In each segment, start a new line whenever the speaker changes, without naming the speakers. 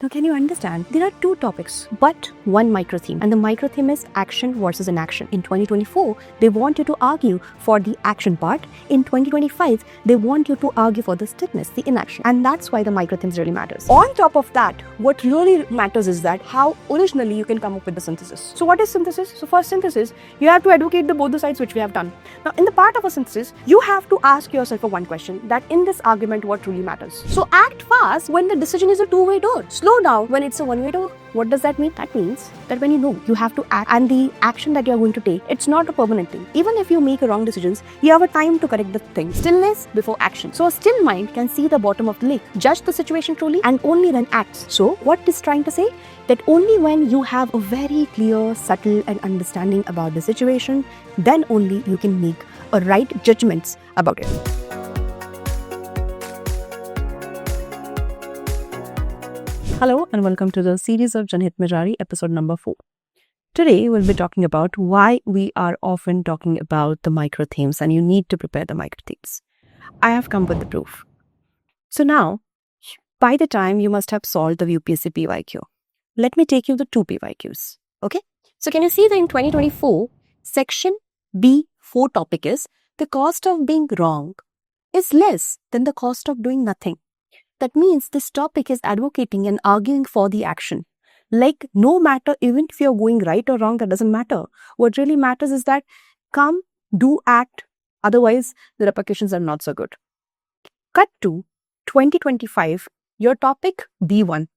Now, can you understand? There are two topics, but one microtheme. And the microtheme is action versus inaction. In 2024, they want you to argue for the action part. In 2025, they want you to argue for the stillness, the inaction. And that's why the microthemes really matters. On top of that, what really matters is that how originally you can come up with the synthesis. So what is synthesis? So for synthesis, you have to advocate both the sides, which we have done. Now, in the part of a synthesis, you have to ask yourself one question, that in this argument, what truly matters. So act fast when the decision is a two-way door. Slow down when it's a one-way door. What does that mean? That means that when you know you have to act and the action that you are going to take, it's not a permanent thing. Even if you make wrong decisions, you have a time to correct the thing. Stillness before action. So a still mind can see the bottom of the lake, judge the situation truly, and only then acts. So what is trying to say? That only when you have a very clear, subtle and understanding about the situation, then only you can make a right judgments about it. Hello and welcome to the series of Janhit Majari, episode number 4. Today we'll be talking about why we are often talking about the microthemes and you need to prepare the microthemes. I have come with the proof. So now, by the time you must have solved the UPSC PYQ, let me take you the 2 PYQs. Okay? So can you see that in 2024, section B4 topic is the cost of being wrong is less than the cost of doing nothing. That means this topic is advocating and arguing for the action. Like no matter, even if you're going right or wrong, that doesn't matter. What really matters is that come, do, act. Otherwise, the repercussions are not so good. Cut to 2025, your topic B1.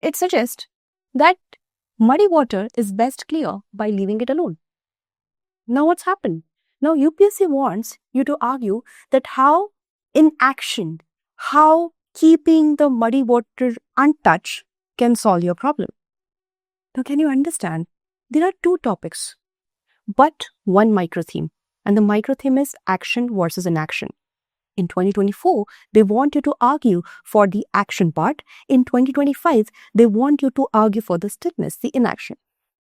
It suggests that muddy water is best clear by leaving it alone. Now what's happened? Now UPSC wants you to argue that how inaction, how keeping the muddy water untouched can solve your problem. Now, can you understand? There are 2 topics, but one microtheme. And the microtheme is action versus inaction. In 2024, they want you to argue for the action part. In 2025, they want you to argue for the stillness, the inaction.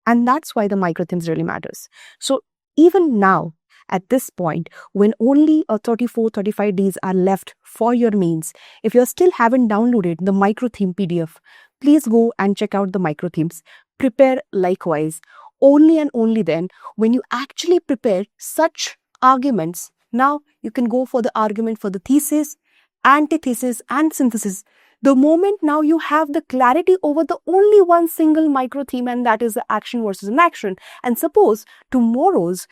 And that's why the microthemes really matters. So even now, at this point, when only 34-35 days are left for your mains, if you still haven't downloaded the microtheme PDF, please go and check out the microthemes. Prepare likewise. Only and only then, when you actually prepare such arguments, now you can go for the argument for the thesis, antithesis and synthesis. The moment now you have the clarity over the only one single microtheme, and that is the action versus inaction. And suppose tomorrow's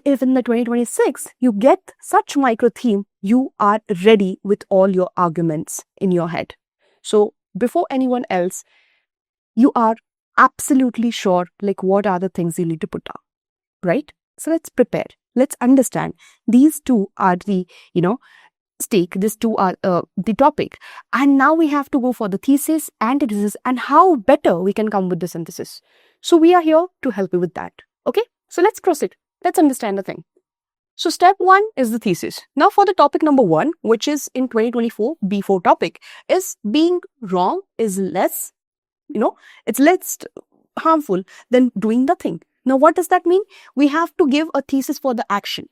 if in the 2026 you get such microtheme, you are ready with all your arguments in your head. So before anyone else, you are absolutely sure like what are the things you need to put down, right? So let's prepare. Let's understand. These 2 are the, stake. These 2 are the topic. And now we have to go for the thesis, antithesis, and how better we can come with the synthesis. So we are here to help you with that. Okay? So let's proceed. Let's understand the thing. So step 1 is the thesis. Now for the topic number 1, which is in 2024 B4 topic, is being wrong is less, it's less harmful than doing nothing. Now what does that mean? We have to give a thesis for the action.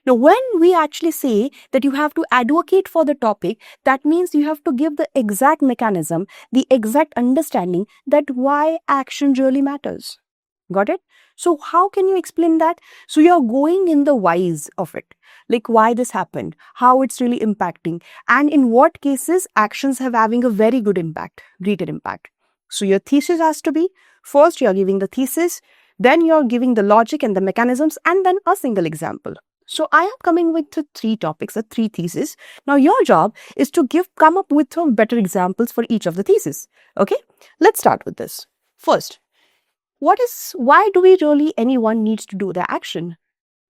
Now when we actually say that you have to advocate for the topic, that means you have to give the exact mechanism, the exact understanding that why action really matters. Got it? So how can you explain that? So you're going in the whys of it, like why this happened, how it's really impacting, and in what cases actions have having a very good impact, greater impact. So your thesis has to be, first you're giving the thesis, then you're giving the logic and the mechanisms, and then a single example. So I am coming with the 3 topics, the 3 theses. Now your job is to come up with some better examples for each of the theses. Okay, let's start with this. First, why do we really, anyone needs to do the action?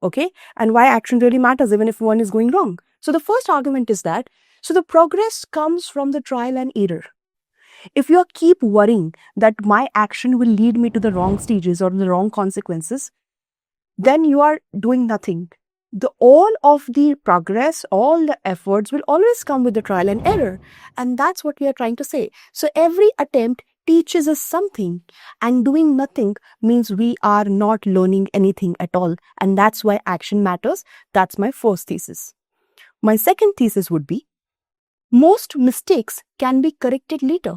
Okay, and why action really matters even if one is going wrong. So the first argument is that, so the progress comes from the trial and error. If you keep worrying that my action will lead me to the wrong stages or the wrong consequences, then you are doing nothing. All of the progress, all the efforts will always come with the trial and error. And that's what we are trying to say. So every attempt teaches us something, and doing nothing means we are not learning anything at all. And that's why action matters. That's my first thesis. My second thesis would be, most mistakes can be corrected later.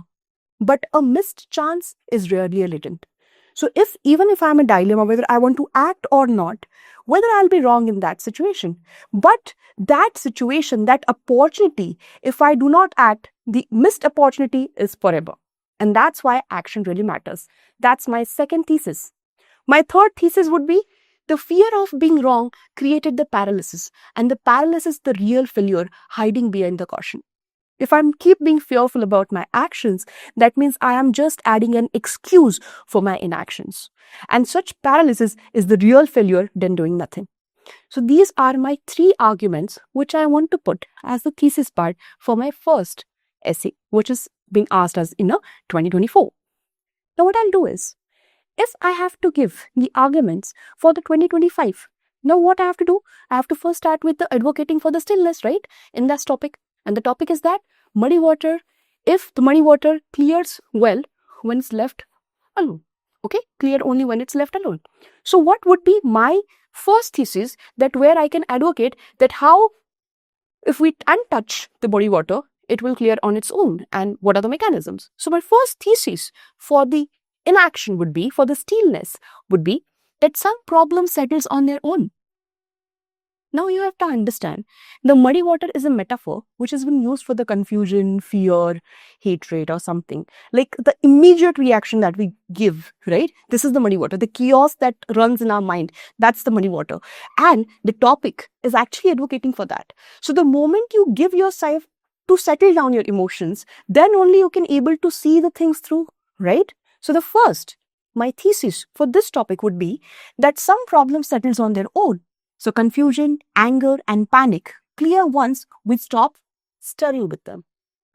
but a missed chance is rarely a latent. So even if I'm a dilemma whether I want to act or not, whether I'll be wrong in that situation, but that situation, that opportunity, if I do not act, the missed opportunity is forever. And that's why action really matters. That's my second thesis. My third thesis would be the fear of being wrong created the paralysis, and the paralysis is the real failure hiding behind the caution. If I keep being fearful about my actions, that means I am just adding an excuse for my inactions. And such paralysis is the real failure than doing nothing. So these are my three arguments which I want to put as the thesis part for my first essay, which is being asked as in a 2024. Now what I'll do is, if I have to give the arguments for the 2025, now what I have to do? I have to first start with the advocating for the stillness, right? In this topic. And the topic is that muddy water, if the muddy water clears well when it's left alone. Okay, clear only when it's left alone. So what would be my first thesis, that where I can advocate that how if we untouch the body water, it will clear on its own, and what are the mechanisms? So my first thesis for the inaction would be, for the stillness would be, that some problem settles on their own. Now you have to understand, the muddy water is a metaphor which has been used for the confusion, fear, hatred or something. Like the immediate reaction that we give, right? This is the muddy water. The chaos that runs in our mind, that's the muddy water. And the topic is actually advocating for that. So the moment you give yourself to settle down your emotions, then only you can able to see the things through, right? So the first, my thesis for this topic would be that some problem settles on their own. So confusion, anger and panic clear once we stop stirring with them,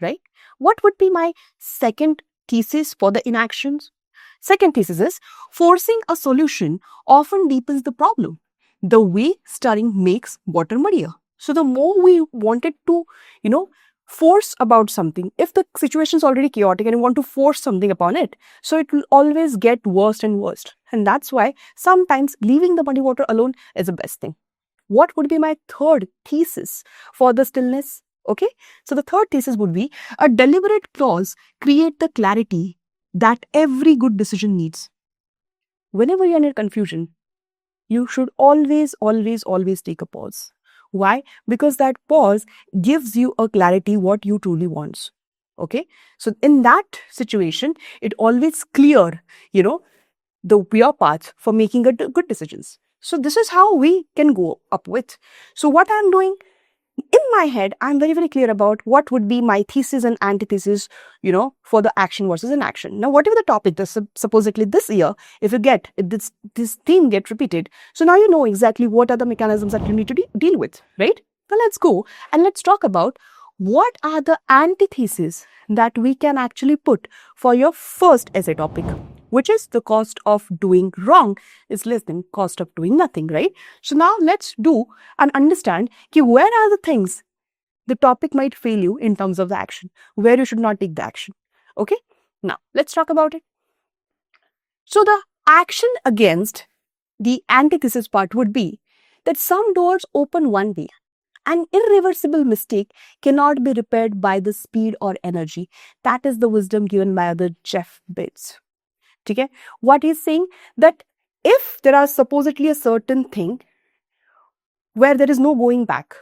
right? What would be my second thesis for the inactions? Second thesis is, forcing a solution often deepens the problem. The way stirring makes water muddier. So the more we wanted to, force about something, if the situation is already chaotic and you want to force something upon it, so it will always get worse and worse. And that's why sometimes leaving the muddy water alone is the best thing. What would be my third thesis for the stillness? Okay, so the third thesis would be, a deliberate pause create the clarity that every good decision needs. Whenever you're in confusion, you should always take a pause. Why? Because that pause gives you a clarity what you truly want. Okay, so in that situation, it always clear, the pure path for making good decisions. So this is how we can go up with. So what I'm doing in my head, I'm very clear about what would be my thesis and antithesis, for the action versus inaction. Now, whatever the topic, supposedly this year, if this theme get repeated, so now you know exactly what are the mechanisms that you need to deal with, right? So let's go and let's talk about what are the antitheses that we can actually put for your first essay topic, which is the cost of doing wrong is less than cost of doing nothing, right? So now let's do and understand where are the things the topic might fail you in terms of the action, where you should not take the action. Okay, now let's talk about it. So the action against the antithesis part would be that some doors open one way. An irreversible mistake cannot be repaired by the speed or energy. That is the wisdom given by the Jeff Bezos. Okay? What he's saying, that if there are supposedly a certain thing where there is no going back,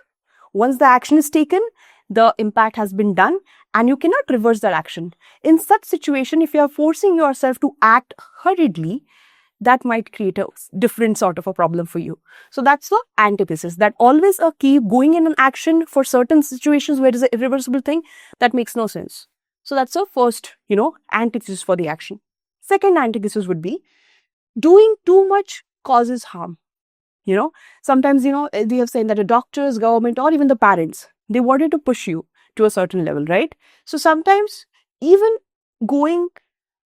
once the action is taken, the impact has been done and you cannot reverse that action. In such situation, if you are forcing yourself to act hurriedly, that might create a different sort of a problem for you. So that's the antithesis, that always keep going in an action for certain situations where it is an irreversible thing, that makes no sense. So that's the first, antithesis for the action. Second antithesis would be, doing too much causes harm. Sometimes, they have said that the doctors, government, or even the parents, they wanted to push you to a certain level, right? So sometimes even going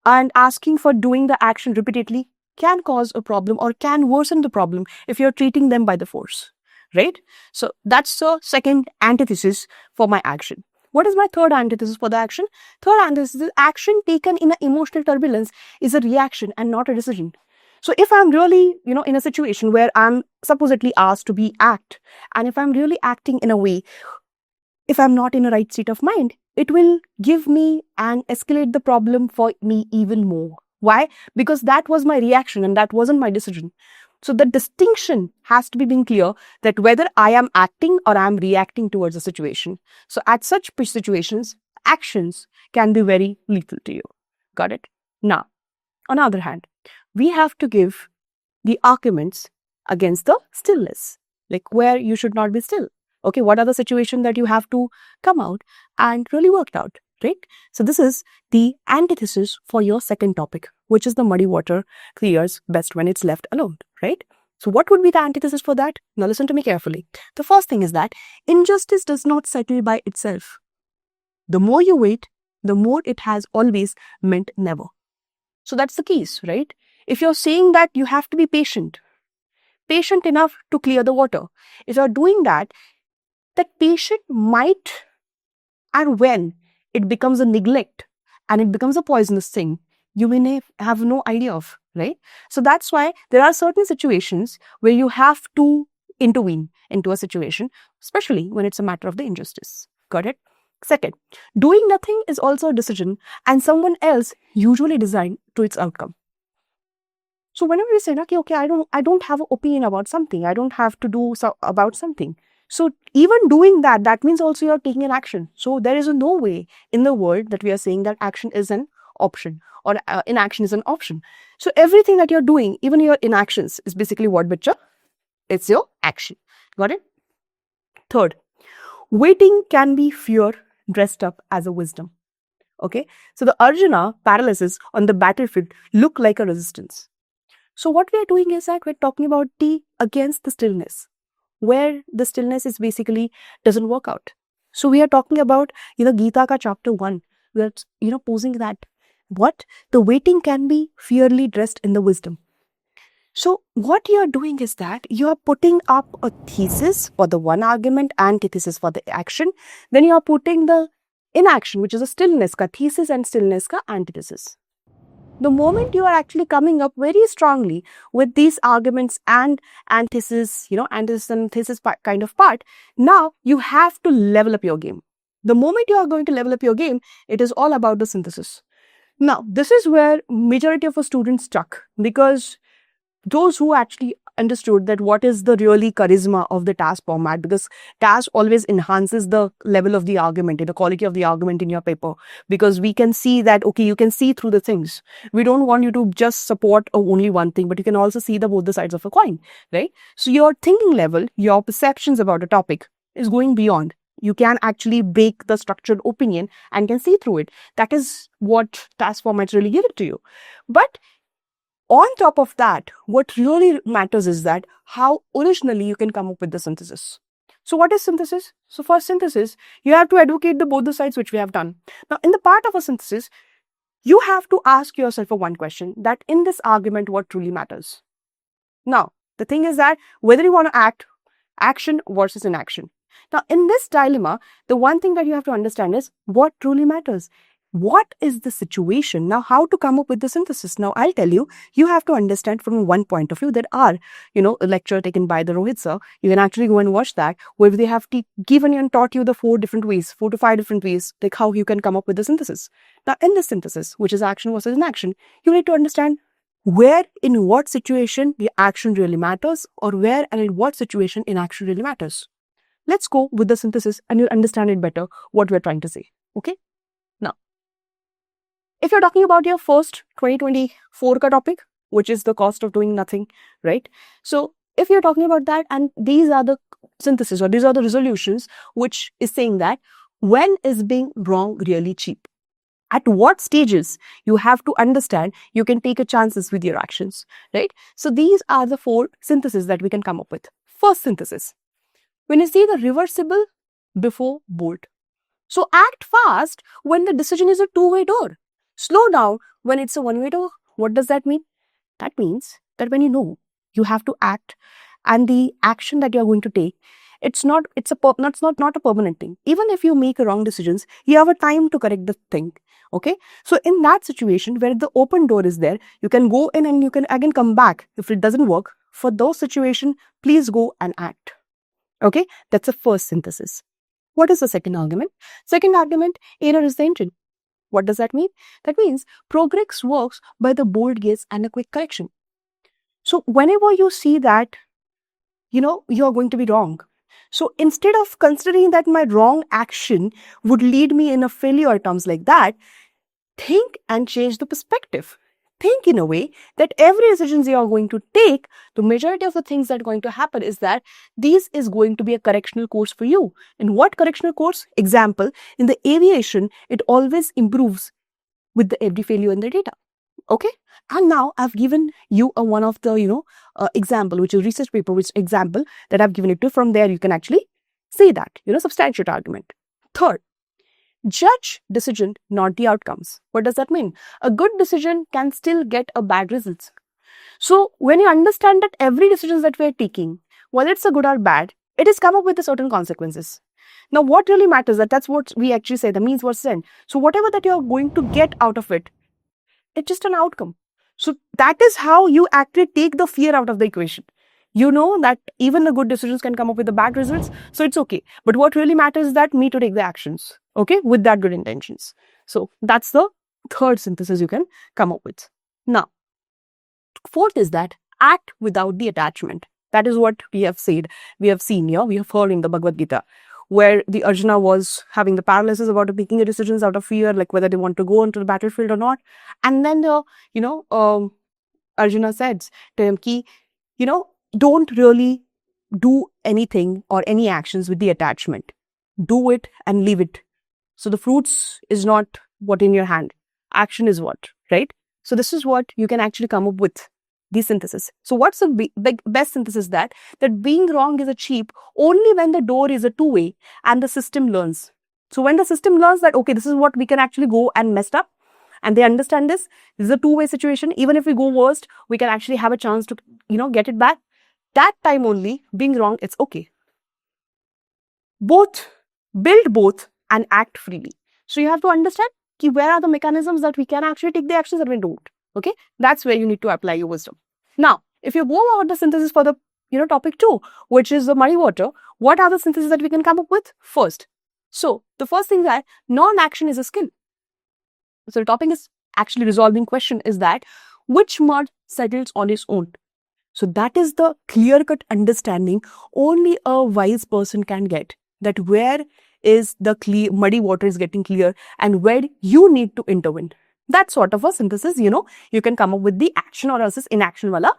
and asking for doing the action repeatedly can cause a problem or can worsen the problem if you're treating them by the force, right? So that's the second antithesis for my action. What is my third antithesis for the action? Third antithesis is, action taken in an emotional turbulence is a reaction and not a decision. So if I'm really, in a situation where I'm supposedly asked to act, and if I'm really acting in a way, if I'm not in a right state of mind, it will give me and escalate the problem for me even more. Why? Because that was my reaction and that wasn't my decision. So the distinction has to be being clear that whether I am acting or I am reacting towards a situation. So at such situations, actions can be very lethal to you. Got it? Now, on the other hand, we have to give the arguments against the stillness, like where you should not be still. Okay, what are the situations that you have to come out and really work out, right? So this is the antithesis for your second topic, which is the muddy water clears best when it's left alone, right? So what would be the antithesis for that? Now listen to me carefully. The first thing is that injustice does not settle by itself. The more you wait, the more it has always meant never. So that's the keys, right? If you're saying that you have to be patient enough to clear the water, if you're doing that, that patient might, and when it becomes a neglect and it becomes a poisonous thing, you may have no idea of, right? So that's why there are certain situations where you have to intervene into a situation, especially when it's a matter of the injustice. Got it? Second, doing nothing is also a decision and someone else usually designed to its outcome. So whenever we say, okay, I don't have an opinion about something, I don't have to do about something. So even doing that, that means also you're taking an action. So there is no way in the world that we are saying that action is an option or inaction is an option. So everything that you're doing, even your inactions, is basically what, bacha? It's your action. Got it? Third, waiting can be fear dressed up as a wisdom. Okay, so the Arjuna paralysis on the battlefield look like a resistance. So what we are doing is that we're talking about the against the stillness, where the stillness is basically doesn't work out. So we are talking about, Gita ka chapter 1, we're, posing that what the waiting can be fearly dressed in the wisdom. So what you are doing is that you are putting up a thesis for the one argument, antithesis for the action. Then you are putting the inaction, which is a stillness ka thesis and stillness ka antithesis. The moment you are actually coming up very strongly with these arguments and antithesis, antithesis and thesis kind of part, now you have to level up your game. The moment you are going to level up your game, it is all about the synthesis. Now, this is where majority of our students stuck, because those who actually understood that what is the really charisma of the task format, because task always enhances the level of the argument, the quality of the argument in your paper, because we can see that, okay, you can see through the things. We don't want you to just support only one thing, but you can also see both the sides of a coin, right? So your thinking level, your perceptions about a topic is going beyond. You can actually break the structured opinion and can see through it. That is what task formats really give it to you. But on top of that, what really matters is that how originally you can come up with the synthesis. So what is synthesis? So for synthesis, you have to advocate both the sides, which we have done. Now, in the part of a synthesis, you have to ask yourself one question, that in this argument, what truly matters? Now, the thing is that whether you want to action versus inaction. Now, in this dilemma, the one thing that you have to understand is what truly matters. What is the situation? Now, how to come up with the synthesis? Now, I'll tell you, you have to understand from one point of view. There are, a lecture taken by the Rohit sir. You can actually go and watch that, where they have given you and taught you the 4 to 5 different ways, like how you can come up with the synthesis. Now, in the synthesis, which is action versus inaction, you need to understand where, in what situation, the action really matters, or where and in what situation inaction really matters. Let's go with the synthesis and you'll understand it better, what we're trying to say. Okay? Now, if you're talking about your first 2024 ka topic, which is the cost of doing nothing, right? So if you're talking about that, and these are the synthesis or these are the resolutions, which is saying that when is being wrong really cheap? At what stages you have to understand you can take a chances with your actions, right? So these are the 4 syntheses that we can come up with. First synthesis. When you see the reversible before bolt. So act fast when the decision is a 2-way door. Slow down when it's a 1-way door. What does that mean? That means that when you have to act, and the action that you're going to take, it's not a permanent thing. Even if you make wrong decisions, you have a time to correct the thing. Okay. So in that situation where the open door is there, you can go in and you can again come back. If it doesn't work, for those situations, please go and act. Okay. That's the first synthesis. What is the second argument? Second argument, error is the engine. What does that mean? That means progress works by the bold gaze and a quick correction. So whenever you see that, you're going to be wrong. So instead of considering that my wrong action would lead me in a failure or terms like that, think and change the perspective. Think in a way that every decisions you are going to take, the majority of the things that are going to happen is that this is going to be a correctional course for you. In what correctional course? Example, in the aviation, it always improves with the every failure in the data. Okay, and now I've given you one of the example, which is research paper, which example that I've given it to. From there, you can actually see that substantiate argument. Third, judge decision, not the outcomes. What does that mean? A good decision can still get a bad results. So when you understand that every decision that we're taking, whether it's a good or bad, it is come up with a certain consequences. Now, what really matters that's what we actually say, the means versus end. So whatever that you're going to get out of it, it's just an outcome. So that is how you actually take the fear out of the equation. You know that even the good decisions can come up with the bad results, so it's okay. But what really matters is that me to take the actions, okay, with that good intentions. So that's the third synthesis you can come up with. Now, fourth is that act without the attachment. That is what we have said. We have seen here, we have heard in the Bhagavad Gita, where the Arjuna was having the paralysis about making the decisions out of fear, like whether they want to go onto the battlefield or not. And then Arjuna says to him, don't really do anything or any actions with the attachment. Do it and leave it. So the fruits is not what in your hand. Action is what, right? So this is what you can actually come up with, the synthesis. So what's the best synthesis? That being wrong is achieved only when the door is a two-way and the system learns. So when the system learns that, okay, this is what we can actually go and messed up, and they understand this is a two-way situation. Even if we go worst, we can actually have a chance to, get it back. That time only, being wrong, it's okay. Build both and act freely. So you have to understand where are the mechanisms that we can actually take the actions that we don't. Okay, that's where you need to apply your wisdom. Now, if you go about the synthesis for the topic 2, which is the muddy water, what are the syntheses that we can come up with? First, so the first thing that non-action is a skill. So the topic is actually resolving question is that which mud settles on its own. So that is the clear-cut understanding only a wise person can get, that where is the muddy water is getting clear and where you need to intervene. That sort of a synthesis, you can come up with the action or else inaction wala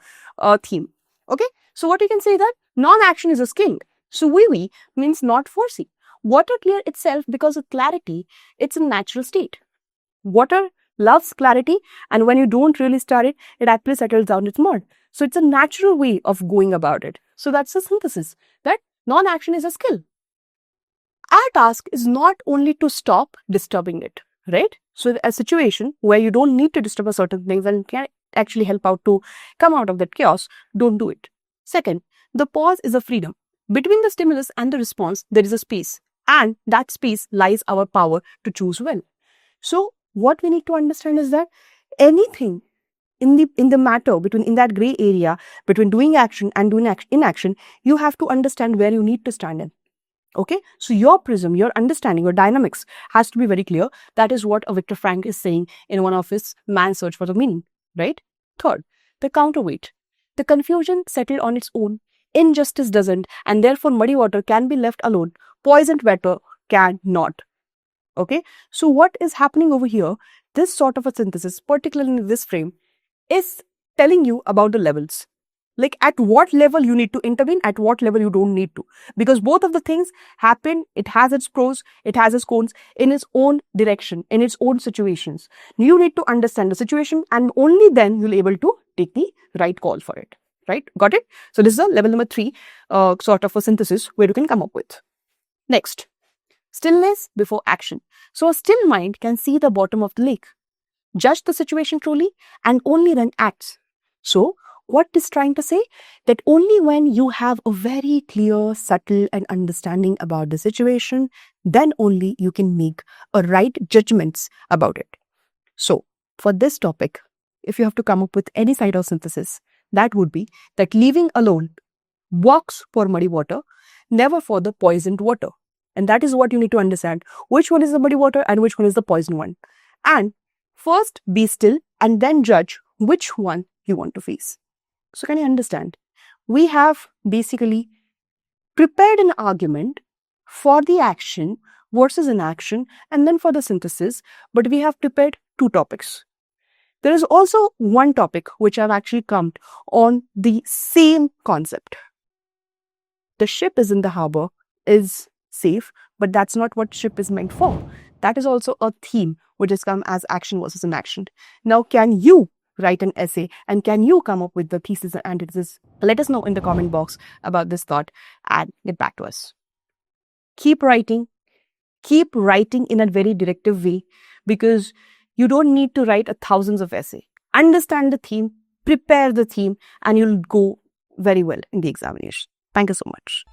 theme. Okay, so what you can say that non-action is a skill. So we means not forcing. Water clear itself because of clarity, it's a natural state. Water loves clarity, and when you don't really stir it, it actually settles down its mud. So it's a natural way of going about it. So that's the synthesis, that non-action is a skill. Our task is not only to stop disturbing it, right? So a situation where you don't need to disturb a certain things and can actually help out to come out of that chaos, don't do it. Second, the pause is a freedom. Between the stimulus and the response, there is a space, and that space lies our power to choose well. So what we need to understand is that anything in the matter in that gray area between doing action and doing inaction, you have to understand where you need to stand in. Okay, so your prism, your understanding, your dynamics has to be very clear. That is what Viktor Frankl is saying in one of his Man's Search for the Meaning, right? Third, the counterweight. The confusion settled on its own. Injustice doesn't, and therefore muddy water can be left alone. Poisoned water cannot. Okay, so what is happening over here? This sort of a synthesis, particularly in this frame, is telling you about the levels. Like at what level you need to intervene, at what level you don't need to. Because both of the things happen, it has its pros, it has its cons in its own direction, in its own situations. You need to understand the situation, and only then you'll be able to take the right call for it. Right? Got it? So this is a level number 3 sort of a synthesis where you can come up with. Next, stillness before action. So a still mind can see the bottom of the lake, judge the situation truly, and only then acts. So what is trying to say? That only when you have a very clear, subtle and understanding about the situation, then only you can make a right judgments about it. So for this topic, if you have to come up with any side of synthesis, that would be that leaving alone works for muddy water, never for the poisoned water. And that is what you need to understand. Which one is the muddy water and which one is the poison one. And first be still and then judge which one you want to face. So can you understand? We have basically prepared an argument for the action versus inaction and then for the synthesis, but we have prepared two topics. There is also one topic which I've actually come on the same concept. The ship is in the harbor is safe, but that's not what ship is meant for. That is also a theme which has come as action versus inaction. Now, can you write an essay and can you come up with the thesis and antithesis? Let us know in the comment box about this thought and get back to us. Keep writing in a very directive way, because you don't need to write thousands of essays. Understand the theme, prepare the theme, and you'll go very well in the examination. Thank you so much.